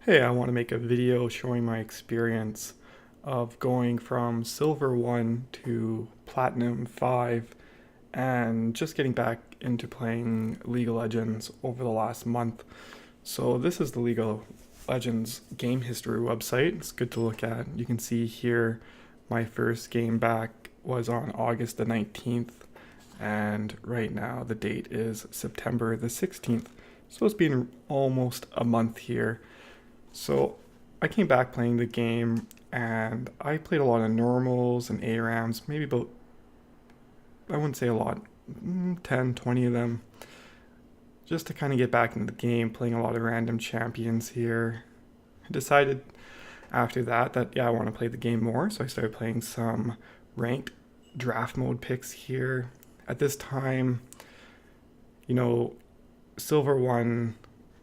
Hey, I want to make a video showing my experience of going from Silver 1 to Platinum 5 and just getting back into playing League of Legends over the last month. So, this is the League of Legends game history website. It's good to look at. You can see here my first game back was on August the 19th, and right now the date is September the 16th. So, it's been almost a month here. So I came back playing the game and I played a lot of normals and ARAMs, maybe about, I wouldn't say a lot, 10, 20 of them, just to kind of get back into the game, playing a lot of random champions here. I decided after that, yeah, I want to play the game more, so I started playing some ranked draft mode picks here. At this time, you know, Silver 1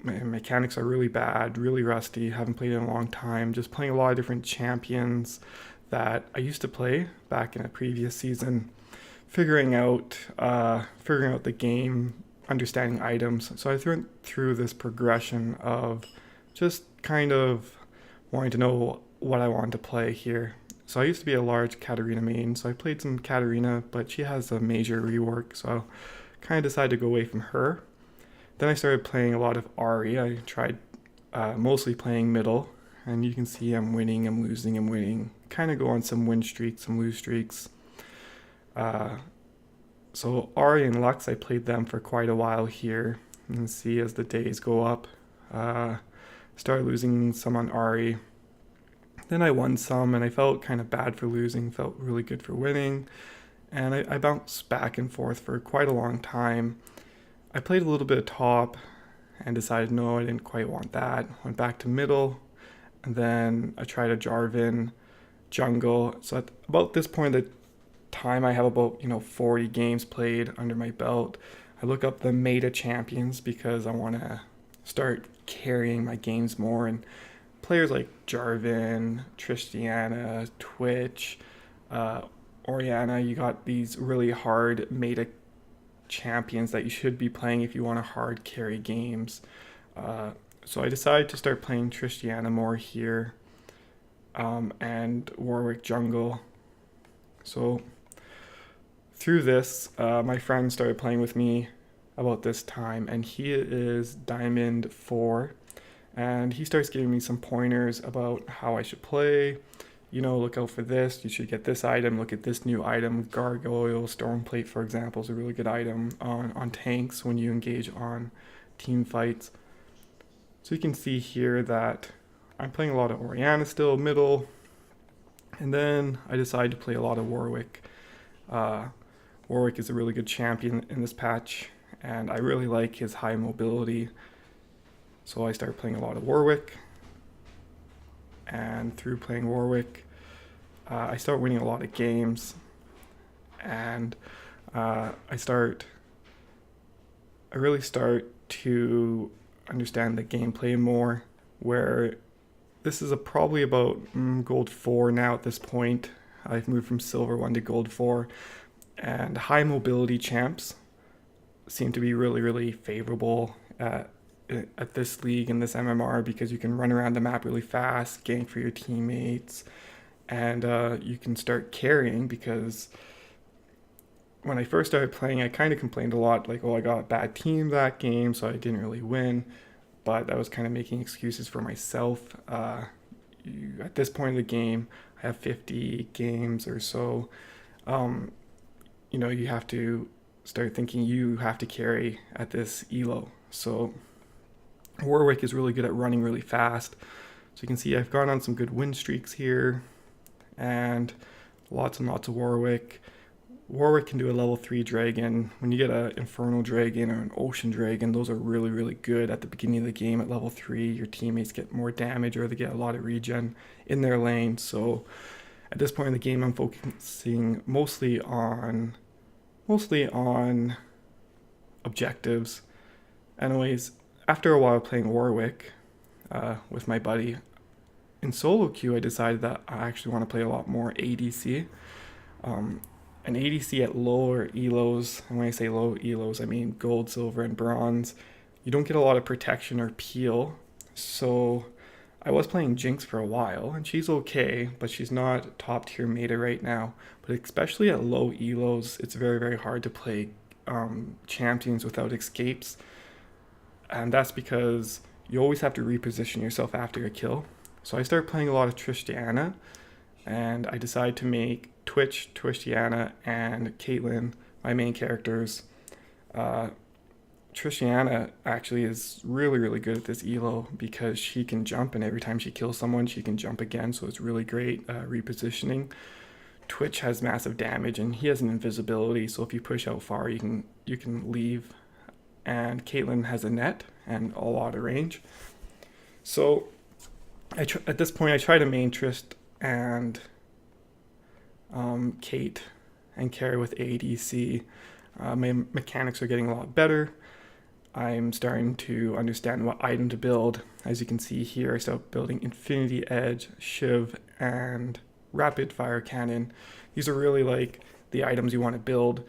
mechanics are really bad, really rusty, haven't played in a long time, just playing a lot of different champions that I used to play back in a previous season, figuring out the game, understanding items. So I went through this progression of just kind of wanting to know what I wanted to play here. So I used to be a large Katarina main, so I played some Katarina, but she has a major rework, so I kind of decided to go away from her. Then I started playing a lot of Ari. I tried mostly playing middle, and you can see I'm winning, I'm losing, I'm winning. Kind of go on some win streaks, some lose streaks. Uh, so Ari and Lux, I played them for quite a while here. You can see as the days go up. Started losing some on Ari. Then I won some, and I felt kind of bad for losing, felt really good for winning. And I bounced back and forth for quite a long time. I played a little bit of top and decided no, I didn't quite want that. Went back to middle, and then I tried a Jarvan jungle. So at about this point in the time, I have about 40 games played under my belt. I look up the meta champions because I want to start carrying my games more, and players like Jarvan, Tristiana, Twitch, uh, Oriana, you got these really hard meta champions that you should be playing if you want to hard carry games. Uh, so I decided to start playing Tristiana more here, and Warwick jungle. So through this, my friend started playing with me about this time, and he is Diamond 4, and he starts giving me some pointers about how I should play. Look out for this. You should get this item. Look at this new item. Gargoyle, Stormplate, for example, is a really good item on tanks when you engage on team fights. So you can see here that I'm playing a lot of Oriana still, middle, and then I decided to play a lot of Warwick. Uh, Warwick is a really good champion in this patch, and I really like his high mobility. So I started playing a lot of Warwick, and through playing Warwick, I start winning a lot of games, and I really start to understand the gameplay more. Where this is probably about gold 4 now at this point. I've moved from silver 1 to gold 4, and high mobility champs seem to be really, really favorable at this league in this MMR because you can run around the map really fast, gank for your teammates, and you can start carrying. Because when I first started playing, I kind of complained a lot, like, oh, I got a bad team that game, so I didn't really win. But that was kind of making excuses for myself. At this point in the game, I have 50 games or so. You have to start thinking you have to carry at this elo. So Warwick is really good at running really fast. So you can see I've gone on some good win streaks here, and lots and lots of Warwick. Warwick can do a level 3 dragon. When you get an Infernal Dragon or an Ocean Dragon, those are really, really good at the beginning of the game at level 3. Your teammates get more damage or they get a lot of regen in their lane. So at this point in the game, I'm focusing mostly on objectives. Anyways, after a while playing Warwick with my buddy, in solo queue I decided that I actually want to play a lot more ADC. An ADC at lower elos, and when I say low elos, I mean gold, silver, and bronze, you don't get a lot of protection or peel. So I was playing Jinx for a while, and she's okay, but she's not top tier meta right now. But especially at low elos, it's very, very hard to play champions without escapes. And that's because you always have to reposition yourself after a kill. So I started playing a lot of Trishtiana, and I decided to make Twitch, Trishtiana, and Caitlyn my main characters. Trishtiana actually is really, really good at this elo because she can jump, and every time she kills someone, she can jump again, so it's really great repositioning. Twitch has massive damage, and he has an invisibility, so if you push out far, you can leave. And Caitlyn has a net and a lot of range. So at this point, I try to main Trist and Kate and carry with ADC. My mechanics are getting a lot better. I'm starting to understand what item to build. As you can see here, I start building Infinity Edge, Shiv, and Rapid Fire Cannon. These are really like the items you want to build,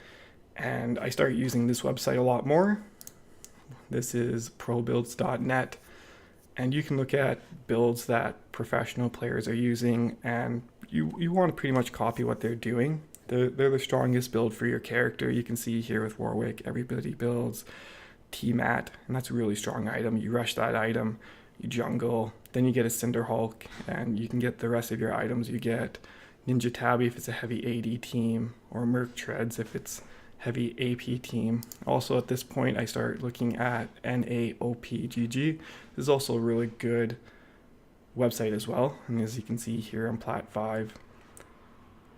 and I start using this website a lot more. This is probuilds.net, and you can look at builds that professional players are using, and you want to pretty much copy what they're doing. They're the strongest build for your character. You can see here with Warwick, everybody builds T-Mat, and that's a really strong item. You rush that item, you jungle, then you get a Cinder Hulk, and you can get the rest of your items. You get Ninja Tabby if it's a heavy AD team, or Merc Treads if it's heavy AP team. Also at this point, I start looking at NAOPGG. This is also a really good website as well, and as you can see here, I'm Plat 5.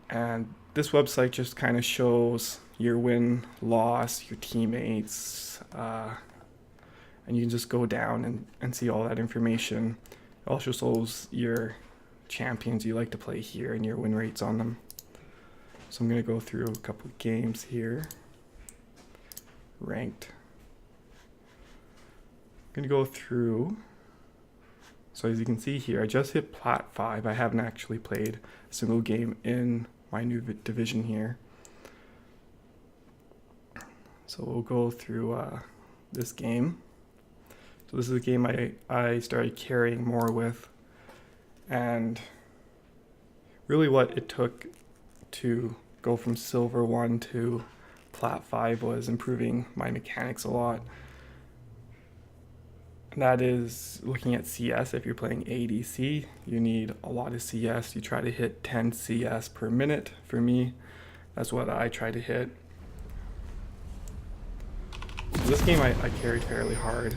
And this website just kind of shows your win, loss, your teammates, and you can just go down and see all that information. It also shows your champions you like to play here and your win rates on them. So I'm going to go through a couple of games here. Ranked. I'm going to go through. So as you can see here, I just hit Plat 5. I haven't actually played a single game in my new division here. So we'll go through this game. So this is a game I started carrying more with, and really what it took to go from Silver 1 to Plat 5 was improving my mechanics a lot. And that is looking at CS. If you're playing ADC, you need a lot of CS. You try to hit 10 CS per minute. For me, that's what I try to hit. This game I carried fairly hard.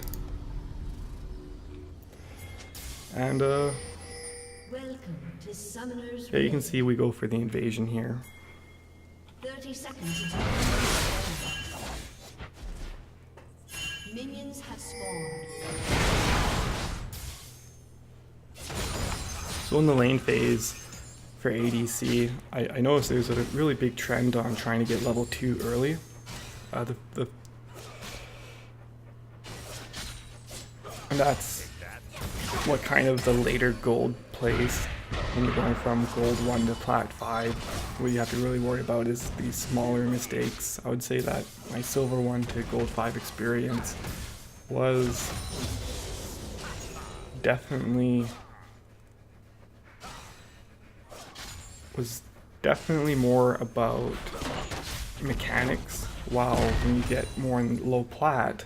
And Welcome to Summoner's yeah, you can see we go for the invasion here. 30 seconds until minions have spawned. So in the lane phase for ADC, I noticed there's a really big trend on trying to get level 2 early. And that's what kind of the later gold plays when you're going from gold 1 to Plat 5. What you have to really worry about is these smaller mistakes. I would say that my silver 1 to gold 5 experience was definitely more about mechanics, while when you get more in low plat,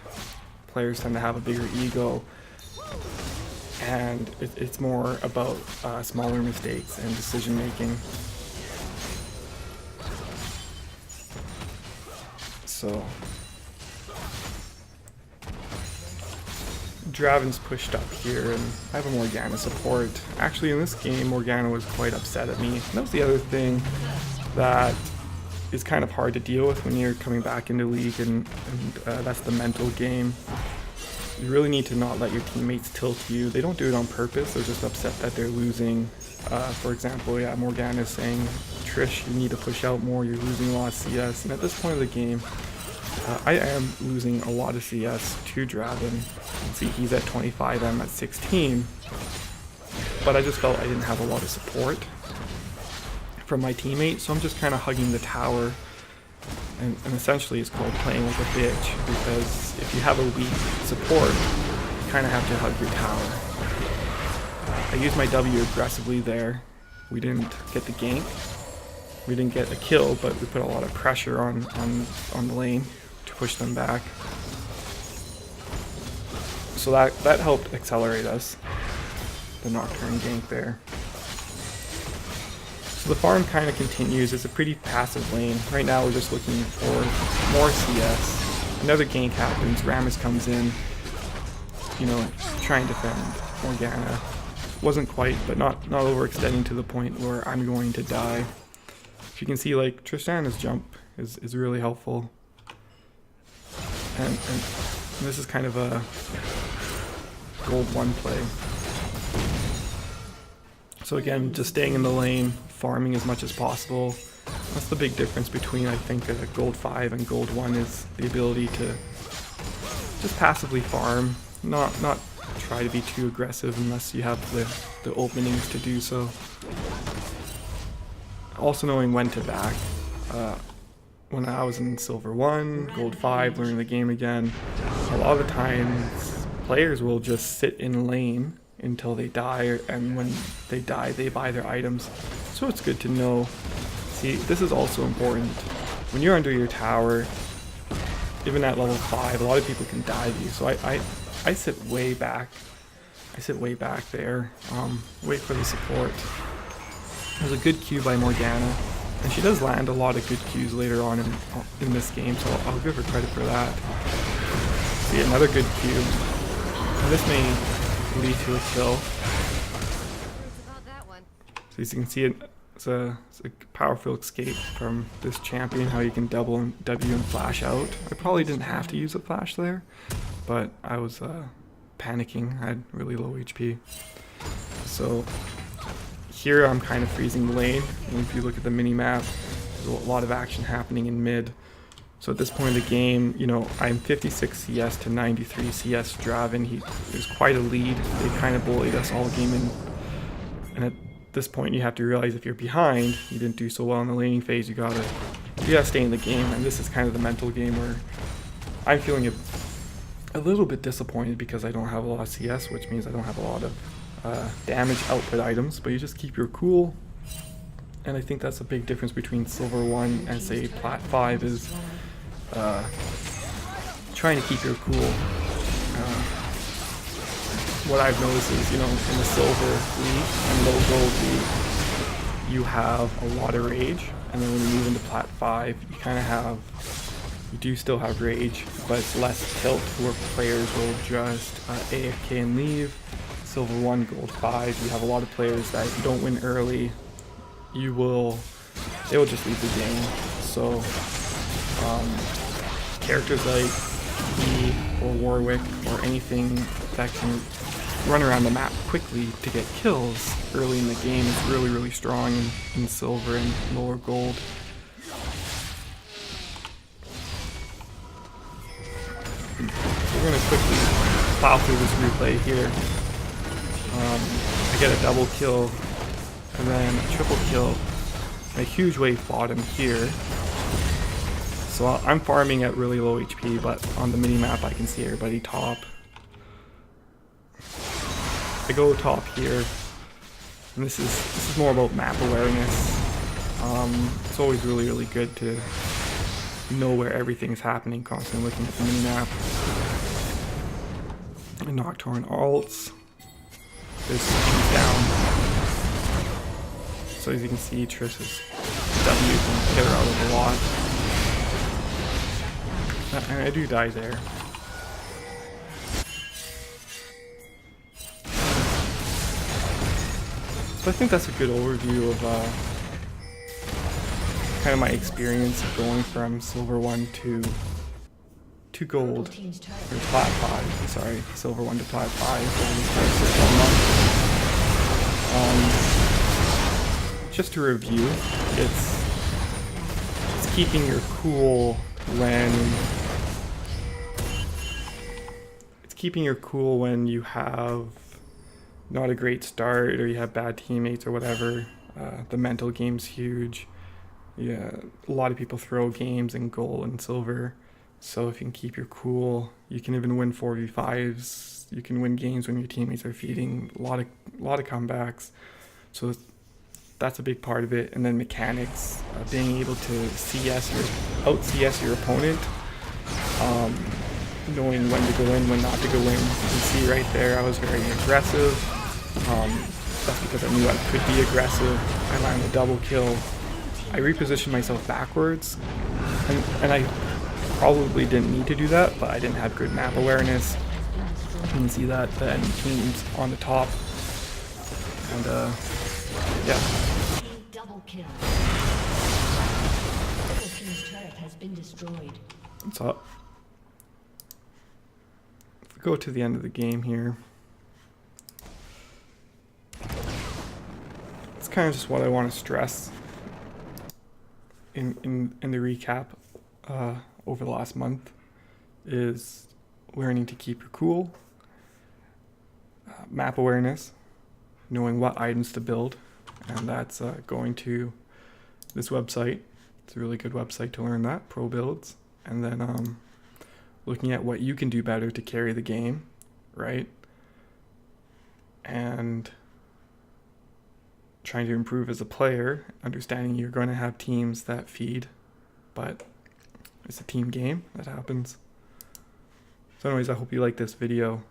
players tend to have a bigger ego, and it's more about smaller mistakes and decision making. So Draven's pushed up here, and I have a Morgana support. Actually, in this game, Morgana was quite upset at me. And that was the other thing that is kind of hard to deal with when you're coming back into League, and that's the mental game. You really need to not let your teammates tilt you. They don't do it on purpose, they're just upset that they're losing. For example, yeah, Morgana is saying, Trish, you need to push out more, you're losing a lot of CS. And at this point of the game, I am losing a lot of CS to Draven. You can see he's at 25, I'm at 16. But I just felt I didn't have a lot of support from my teammates, so I'm just kind of hugging the tower. And essentially it's called playing like a bitch, because if you have a weak support, you kind of have to hug your tower. I used my W aggressively there. We didn't get the gank. We didn't get a kill, but we put a lot of pressure on the lane to push them back. So that helped accelerate us. The Nocturne gank there. So the farm kind of continues. It's a pretty passive lane. Right now we're just looking for more CS. Another gank happens. Rammus comes in, you know, trying to defend Morgana. Wasn't quite, but not overextending to the point where I'm going to die. If you can see, like, Tristana's jump is really helpful. And this is kind of a gold 1 play. So again, just staying in the lane, farming as much as possible. That's the big difference between, I think, a gold 5 and gold 1 is the ability to just passively farm, not try to be too aggressive unless you have the openings to do so. Also knowing when to back. When I was in silver 1, gold 5, learning the game again, a lot of the times players will just sit in lane until they die, and when they die they buy their items. So it's good to know. See, this is also important. When you're under your tower, even at level 5, a lot of people can dive you. So I sit way back. I sit way back there. Wait for the support. There's a good Q by Morgana, and she does land a lot of good Qs later on in this game, so I'll give her credit for that. See, another good Q. And this may lead to a kill. So as you can see, it's a powerful escape from this champion, how you can double and W and flash out. I probably didn't have to use a flash there, but I was panicking. I had really low HP. So here I'm kind of freezing the lane, and if you look at the mini-map, there's a lot of action happening in mid. So at this point in the game, you know, I'm 56 CS to 93 CS Draven. There's quite a lead. They kind of bullied us all game in. And at this point you have to realize if you're behind, you didn't do so well in the laning phase, you gotta stay in the game. And this is kind of the mental game where I'm feeling a little bit disappointed because I don't have a lot of CS, which means I don't have a lot of damage output items, but you just keep your cool. And I think that's a big difference between silver 1 and say plat 5 is trying to keep your cool. What I've noticed is, you know, in the silver league and low gold league, you have a lot of rage, and then when you move into plat 5, you do still have rage, but it's less tilt where players will just AFK and leave. Silver 1, gold 5, you have a lot of players that if you don't win early, they will just leave the game. So characters like E or Warwick or anything that can run around the map quickly to get kills early in the game is really, really strong in silver and lower gold. So we're going to quickly plow through this replay here. I get a double kill and then a triple kill, a huge wave bottom here. So I'm farming at really low HP, but on the mini-map I can see everybody top. I go top here, and this is more about map awareness. It's always really, really good to know where everything's happening, constantly looking at the mini-map. And Nocturne ults. This comes down. So as you can see, Trish's W can get her out of a lot. And I do die there. So I think that's a good overview of kind of my experience of going from silver 1 to gold, or plat 5, sorry, silver 1 to plat 5 over the course of 1 month. Just to review, it's keeping your cool when you have not a great start or you have bad teammates or whatever. The mental game's huge. Yeah, a lot of people throw games in gold and silver. So if you can keep your cool, you can even win 4v5s just you can win games when your teammates are feeding, a lot of comebacks. So that's a big part of it. And then mechanics, being able to out CS your opponent, knowing when to go in, when not to go in. You can see right there I was very aggressive. That's because I knew I could be aggressive. I landed a double kill. I repositioned myself backwards, and I probably didn't need to do that, but I didn't have good map awareness. You can see that the enemy team's on the top, and yeah. Double kill. The team's turret has been destroyed. So if we go to the end of the game here, it's kind of just what I want to stress in the recap over the last month is learning to keep your cool, map awareness, knowing what items to build, and that's going to this website. It's a really good website to learn that, Pro Builds, and then looking at what you can do better to carry the game, right? And trying to improve as a player, understanding you're going to have teams that feed, but it's a team game that happens. So anyways, I hope you like this video.